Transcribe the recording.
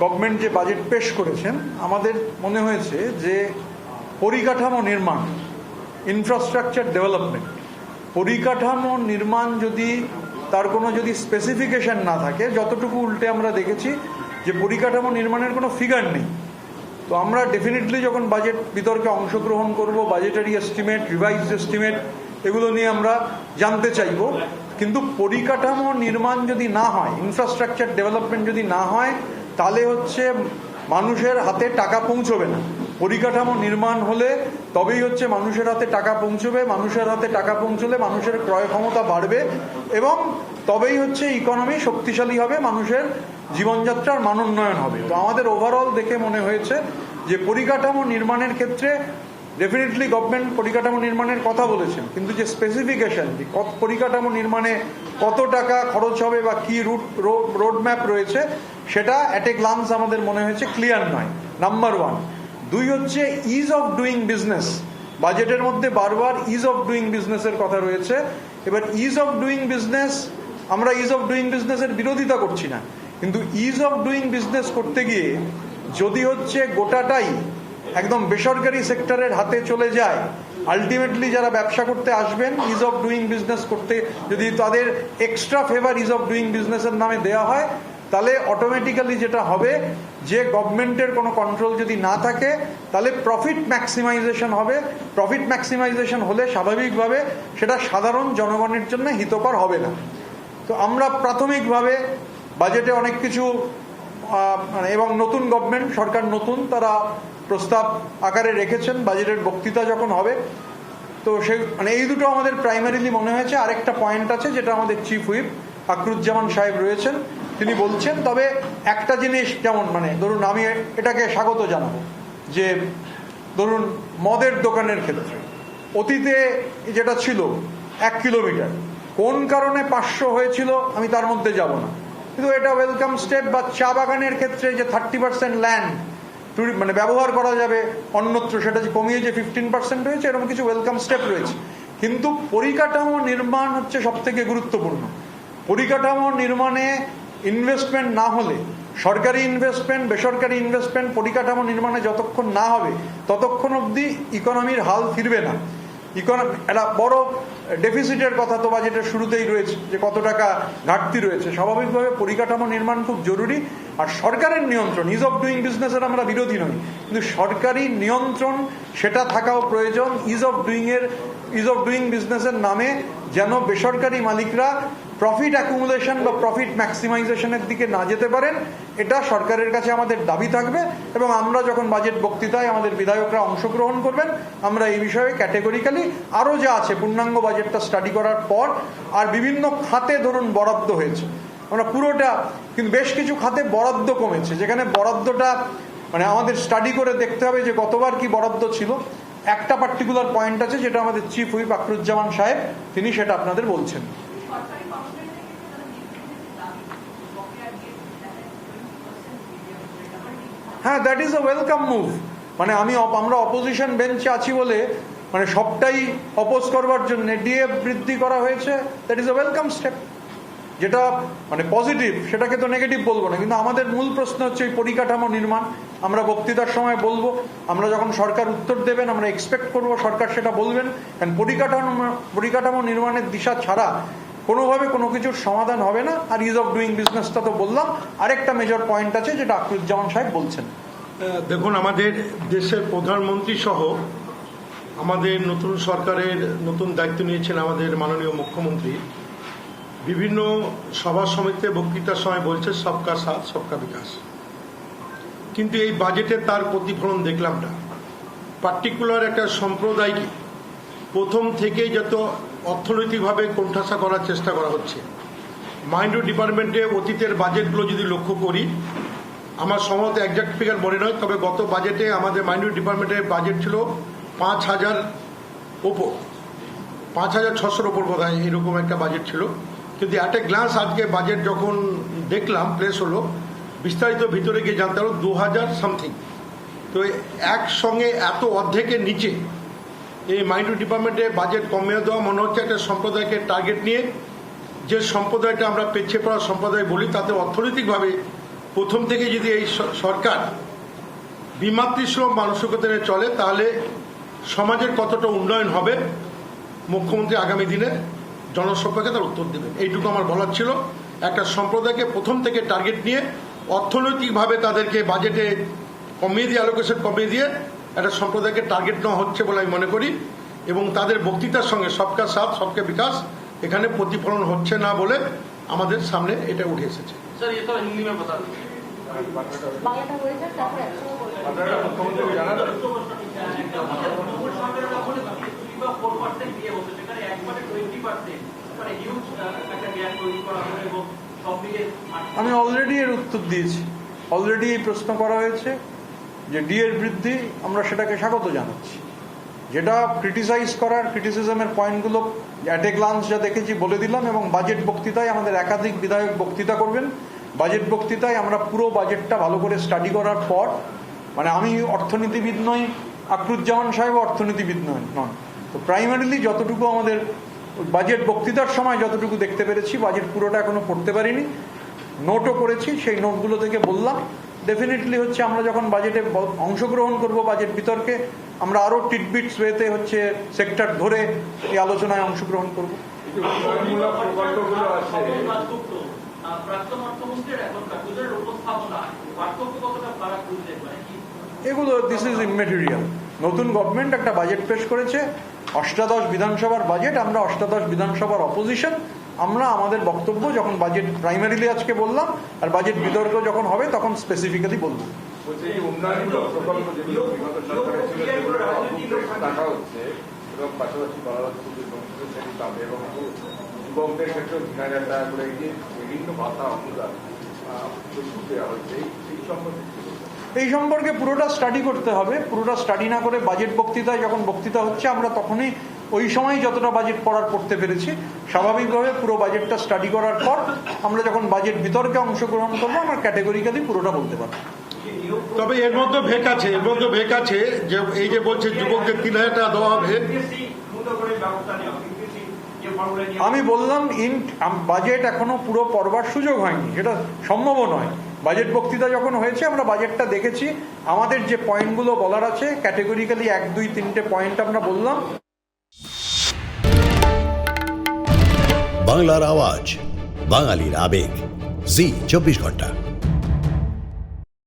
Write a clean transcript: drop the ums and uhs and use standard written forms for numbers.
Government যে budget পেশ করেছেন, আমাদের মনে হয়েছে যে পরিকাঠামো নির্মাণ, ইনফ্রাস্ট্রাকচার ডেভেলপমেন্ট, পরিকাঠামো নির্মাণ যদি তার কোনো যদি স্পেসিফিকেশন না থাকে, যতটুকু উল্টে আমরা দেখেছি যে পরিকাঠামো নির্মাণের কোনো ফিগার নেই। তো আমরা ডেফিনেটলি যখন বাজেট বিতর্কে অংশগ্রহণ করব, বাজেটারি এস্টিমেট, রিভাইজড এস্টিমেট এগুলো নিয়ে আমরা জানতে চাইব। কিন্তু পরিকাঠামো নির্মাণ যদি না হয়, ইনফ্রাস্ট্রাকচার ডেভেলপমেন্ট যদি না হয়, তাহলে হচ্ছে মানুষের হাতে টাকা পৌঁছবে না। পরিকাঠামো নির্মাণ হলে তবেই হচ্ছে মানুষের হাতে টাকা পৌঁছবে, মানুষের হাতে টাকা পৌঁছলে মানুষের ক্রয় ক্ষমতা বাড়বে এবং তবেই হচ্ছে ইকোনমি শক্তিশালী হবে, মানুষের জীবনযাত্রার মান উন্নয়ন হবে। তো আমাদের ওভারঅল দেখে মনে হয়েছে যে পরিকাঠামো নির্মাণের ক্ষেত্রে ডেফিনেটলি গভর্নমেন্ট পরিকাঠামো নির্মাণের কথা বলেছেন, কিন্তু যে স্পেসিফিকেশন, পরিকাঠামো নির্মাণে কত টাকা খরচ হবে বা কি রোড ম্যাপ রয়েছে, সেটা অ্যাট এ গ্লান্স আমাদের মনে হয়েছে ক্লিয়ার নয়, নাম্বার ওয়ান। দুই হচ্ছে ইজ অফ ডুইং বিজনেস। বাজেটের মধ্যে বারবার ইজ অফ ডুইং বিজনেসের কথা রয়েছে। এবার ইজ অফ ডুইং বিজনেস, আমরা ইজ অফ ডুইং বিজনেসের বিরোধিতা করছি না, কিন্তু ইজ অফ ডুইং বিজনেস করতে গিয়ে যদি হচ্ছে গোটাটাই একদম বেসরকারি সেক্টরের হাতে চলে যায়, আলটিমেটলি যারা ব্যবসা করতে আসবেন ইজ অফ ডুইং বিজনেস করতে যদি তাদের extra favour ease of doing বিজনেসের নামে দেওয়া হয়, তাহলে অটোমেটিক্যালি যেটা হবে যে গভর্নমেন্টের কোনো কন্ট্রোল যদি না থাকে, তাহলে প্রফিট ম্যাক্সিমাইজেশন হবে। প্রফিট ম্যাক্সিমাইজেশন হলে স্বাভাবিকভাবে সেটা সাধারণ জনগণের জন্য হিতকর হবে না। তো আমরা প্রাথমিকভাবে বাজেটে অনেক কিছু এবং নতুন গভর্নমেন্ট, সরকার নতুন, তারা প্রস্তাব আকারে রেখেছেন বাজেটের বক্তৃতা যখন হবে। তো এই দুটো আমাদের প্রাইমারিলি মনে হয়েছে। আরেকটা পয়েন্ট আছে যেটা আমাদের চিফ হুইপ ফাকরুজ্জামান সাহেব রয়েছেন, তিনি বলছেন। তবে একটা জিনিস, যেমন ধরুন আমি এটাকে স্বাগত জানাবো যে ধরুন মদের দোকানের ক্ষেত্রে অতীতে যেটা ছিল 1 কিলোমিটার, কোন কারণে 500 হয়েছিল আমি তার মধ্যে যাব না, কিন্তু এটা ওয়েলকাম স্টেপ। বা চা বাগানের ক্ষেত্রে যে 30% ল্যান্ড ব্যবহার করা যাবে অন্যত্র, সেটা যে কমিয়ে যে 15% হয়েছে, এরকম কিছু ওয়েলকাম স্টেপ রয়েছে। কিন্তু পরিকাঠামো নির্মাণ হচ্ছে সব থেকে গুরুত্বপূর্ণ। পরিকাঠামো নির্মাণে ইনভেস্টমেন্ট না হলে, সরকারি ইনভেস্টমেন্ট, বেসরকারি ইনভেস্টমেন্ট পরিকাঠামো নির্মাণে যতক্ষণ না হবে ততক্ষণ অবধি ইকোনমির হাল ফিরবে না। একটা বড় ডেফিসিটের কথা তো বাজেটের শুরুতেই রয়েছে, যে কত টাকা ঘাটতি রয়েছে। স্বাভাবিকভাবে পরিকাঠামো নির্মাণ খুব জরুরি। আর সরকারের নিয়ন্ত্রণ, ইজ অফ ডুইং বিজনেসের আমরা বিরোধী নই, কিন্তু সরকারি নিয়ন্ত্রণ সেটা থাকাও প্রয়োজন। ইজ অফ ডুইং বিজনেসের নামে যেন বেসরকারি মালিকরা প্রফিট অ্যাকুমুলেশন বা প্রফিট ম্যাক্সিমাইজেশনের দিকে না যেতে পারেন, এটা সরকারের কাছে আমাদের দাবি থাকবে। এবং আমরা যখন বাজেট বক্তৃতায় আমাদের বিধায়করা অংশগ্রহণ করবেন, আমরা এই বিষয়ে ক্যাটেগরিক্যালি আরও যা আছে পূর্ণাঙ্গ বাজেটটা স্টাডি করার পর, আর বিভিন্ন খাতে ধরুন বরাদ্দ হয়েছে, আমরা পুরোটা, কিন্তু বেশ কিছু খাতে বরাদ্দ কমেছে, যেখানে বরাদ্দটা আমাদের স্টাডি করে দেখতে হবে যে গতবার কি বরাদ্দ ছিল। একটা পার্টিকুলার পয়েন্ট আছে যেটা আমাদের চিফ হুইপ ফাকরুজ্জামান সাহেব, তিনি সেটা আপনাদের বলছেন। হ্যাঁ, that is a welcome move. আমরা অপোজিশন বেঞ্চে আছি বলে সবটাই অপোজ করবার জন্য ডিএ বৃদ্ধি করা হয়েছে, that is a welcome step. যেটা পজিটিভ, সেটাকে তো নেগেটিভ বলবো না, কিন্তু আমাদের মূল প্রশ্ন হচ্ছে এই পরিকাঠামো নির্মাণ। আমরা বক্তৃতার সময় বলবো, আমরা যখন সরকার উত্তর দেবেন আমরা এক্সপেক্ট করবো সরকার সেটা বলবেন। কারণ পরিকাঠামো নির্মাণের দিশা ছাড়া কোনোভাবে কোনো কিছুর সমাধান হবে না। আর ইজ অফ ডুইং বিজনেসটা তো বললাম। আরেকটা মেজর পয়েন্ট আছে যেটা ফাকরুজ্জামান সাহেব বলছেন। দেখুন, আমাদের দেশের প্রধানমন্ত্রী সহ আমাদের নতুন সরকারের নতুন দায়িত্ব নিয়েছেন আমাদের মাননীয় মুখ্যমন্ত্রী। বিভিন্ন সভা সমিতিতে বক্তৃতার সময় বলছে সবকা সাথ সবকা বিকাশ, কিন্তু এই বাজেটে তার প্রতিফলন দেখলাম না। পার্টিকুলার একটা সম্প্রদায়কে প্রথম থেকেই যত অর্থনৈতিকভাবে কোণঠাসা করার চেষ্টা করা হচ্ছে। মাইন্ড ডিপার্টমেন্টে অতীতের বাজেটগুলো যদি লক্ষ্য করি, আমার সম্ভবত একজাক্ট ফিগার মনে নয়, তবে গত বাজেটে আমাদের মাইন্ড ডিপার্টমেন্টের বাজেট ছিল 5,000 ওপর, 5,600 ওপর বোধ হয়, এরকম একটা বাজেট ছিল। কিন্তু অ্যাট এ গ্লান্স আজকে বাজেট যখন দেখলাম, প্লেস হলো, বিস্তারিত ভিতরে গিয়ে জানতে পারো 2,000 সামথিং। তো একসঙ্গে এত অর্ধেকের নিচে এই মাইন্ড ডিপার্টমেন্টে বাজেট কমিয়ে দেওয়া মনে হচ্ছে একটা সম্প্রদায়কে টার্গেট নিয়ে, যে সম্প্রদায়টা আমরা পেছিয়ে পড়া সম্প্রদায় বলি, তাতে অর্থনৈতিকভাবে প্রথম থেকে যদি এই সরকার বিমাতৃসুলভ মানসিকতা নিয়ে চলে তাহলে সমাজের কতটা উন্নয়ন হবে মুখ্যমন্ত্রী আগামী দিনে জনসভাকে তার উত্তর দেবেন। এইটুকু আমার বলার ছিল। একটা সম্প্রদায়কে প্রথম থেকে টার্গেট নিয়ে অর্থনৈতিকভাবে তাদেরকে বাজেটে কমিয়ে দিয়ে অ্যালোকেশন কমিয়ে দিয়ে একটা সম্প্রদায়কে টার্গেট নেওয়া হচ্ছে বলে আমি মনে করি, এবং তাদের বক্তৃতার সঙ্গে সবকা সাথ সবকা বিকাশ এখানে প্রতিফলন হচ্ছে না বলে আমাদের সামনে এটা উঠে এসেছে। বাংলাটা হয়ে যাক, তারপরে একসঙ্গে বলবেন। আমি অলরেডি এর উত্তর দিয়েছি। অলরেডি এই প্রশ্ন করা হয়েছে যে ডি এর বৃদ্ধি, আমরা সেটাকে স্বাগত জানাচ্ছি। যেটা ক্রিটিসাইজ করার, ক্রিটিসিজমের পয়েন্টগুলো অ্যাট এ গ্লান্স যা দেখেছি বলে দিলাম, এবং বাজেট বক্তৃতায় আমাদের একাধিক বিধায়ক বক্তৃতা করবেন। বাজেট বক্তৃতায় আমরা পুরো বাজেটটা ভালো করে স্টাডি করার পর, মানে আমি অর্থনীতিবিদ নই, আকরুজ্জামান সাহেব অর্থনীতিবিদ নন, তো প্রাইমারিলি যতটুকু আমাদের বাজেট বক্তৃতার সময় যতটুকু দেখতে পেরেছি, বাজেট পুরোটা এখনো পড়তে পারিনি, নোটও করেছি। সেই নোটগুলো থেকে বললাম ডেফিনেটলি হচ্ছে আমরা যখন বাজেটে অংশগ্রহণ করব, বাজেট বিতর্কে আমরা আরও টিটবিটস ওয়েতে হচ্ছে সেক্টর ধরে এই আলোচনায় অংশগ্রহণ করব। এগুলো দিস ইজ ইমমেটেরিয়াল। নতুন গভর্নমেন্ট একটা বাজেট পেশ করেছে, অষ্টাদশ বিধানসভার বাজেট। আমরা অষ্টাদশ বিধানসভার অপোজিশন। আমরা আমাদের বক্তব্য যখন বাজেট প্রাইমারিলি আজকে বললাম, আর বাজেট বিতর্ক যখন হবে তখন স্পেসিফিক্যালি বলবো। এই সম্পর্কে পুরোটা স্টাডি করতে হবে। পুরোটা স্টাডি না করে বাজেট বক্তৃতায় যখন বক্তৃতা হচ্ছে, আমরা তখনই ওই সময় যতটা বাজেট পড়তে পেরেছি, স্বাভাবিকভাবে পুরো বাজেটটা স্টাডি করার পর আমরা যখন বাজেট বিতর্কে অংশগ্রহণ করবো, আমরা ক্যাটেগরিক্যালি পুরোটা বলতে পারবো। তবে এর মধ্যে ভেক আছে যে এই যে বলছে যুবকদের ৩,০০০ টাকা দেওয়া হবে। আমি বললাম বাজেট এখনো পুরো পড়বার সুযোগ হয়নি, সেটা সম্ভবও নয়। বাজেট বক্তৃতা যখন হয়েছে আমরা বাজেটটা দেখেছি, আমাদের যে পয়েন্টগুলো বলার আছে ক্যাটেগরিক্যালি 1, 2, 3টে পয়েন্ট আমরা বললাম। বাংলার আওয়াজ, বাঙালির আবেগ, জি 24 ঘন্টা।